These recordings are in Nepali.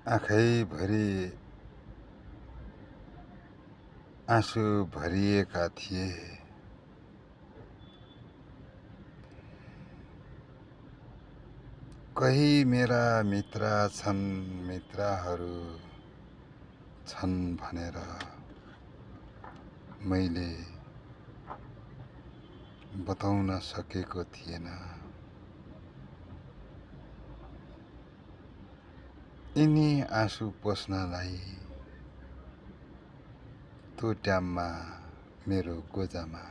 आँखैभरि आँसु भरिएका थिए। कही मेरा मित्र छन्, मित्रहरू छन् भनेर मैले बताउन सकेको थिएन। यिनी आँसु पोस्नलाई त्यो ट्याममा मेरो गोजामा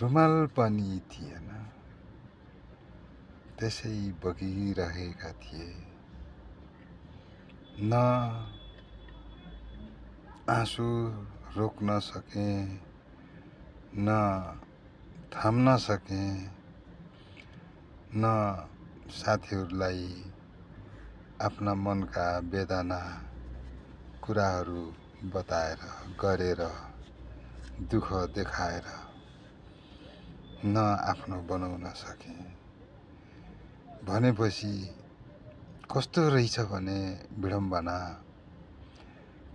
रुमाल पनि थिएन। त्यसै बगिरहेका थिए। न आँसु रोक्न सके, न थाम्न सके, न साथीहरूलाई आफ्ना मनका वेदना कुराहरू बताएर गरेर दुःख देखाएर न आफ्नो बनाउन सके। भनेपछि कस्तो रहेछ भने विडम्बना,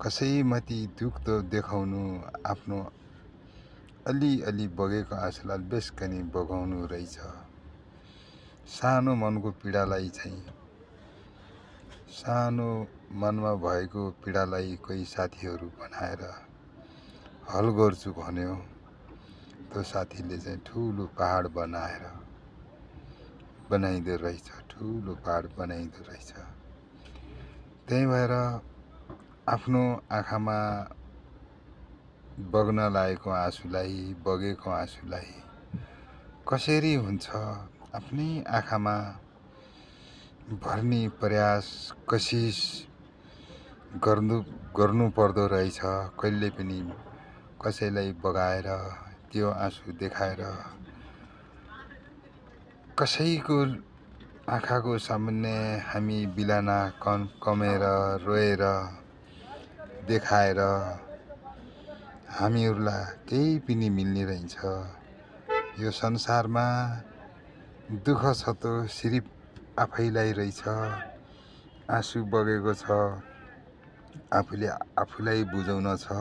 कसैमाथि दुःख त देखाउनु, आफ्नो अलि बगेको आँसुलाई बेसकनी बगाउनु रहेछ। सानो मनको पीडालाई चाहिँ, सानो मनमा भएको पीडालाई कोही साथीहरू बनाएर हल गर्छु भन्यो। त्यो साथीले चाहिँ ठुलो पहाड बनाइदो रहेछ, ठुलो पहाड बनाइदो रहेछ। त्यही भएर आफ्नो आँखामा बग्न लागेको आँसुलाई, बगेको आँसुलाई कसरी हुन्छ आफ्नै आँखामा भर्ने प्रयास, कोसिस गर्नु पर्दो रहेछ। कहिले पनि कसैलाई बगाएर त्यो आँसु देखाएर कसैको आँखाको सामुन्ने हामी बिलाना कमेर रोएर देखाएर हामीहरूलाई केही पनि मिल्ने रहेछ। यो संसारमा दुःख छ त सिर्फ आफैलाई रहेछ। आँसु बगेको छ, आफूले आफूलाई बुझाउन छ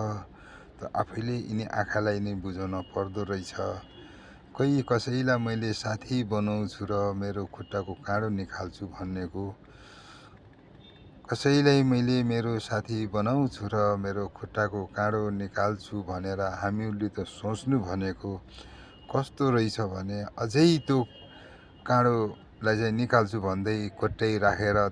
त आफैले यिनी आँखालाई नै बुझाउन पर्दो रहेछ। कोही कसैलाई मैले साथी बनाउँछु र मेरो खुट्टाको काँडो निकाल्छु भनेको, कसैलाई मैले मेरो साथी बनाउँछु र मेरो खुट्टाको काँडो निकाल्छु भनेर हामीहरूले त सोच्नु भनेको कस्तो रहेछ भने अझै त्यो काँडोलाई चाहिँ निकाल्छु भन्दै कोट्टै राखेर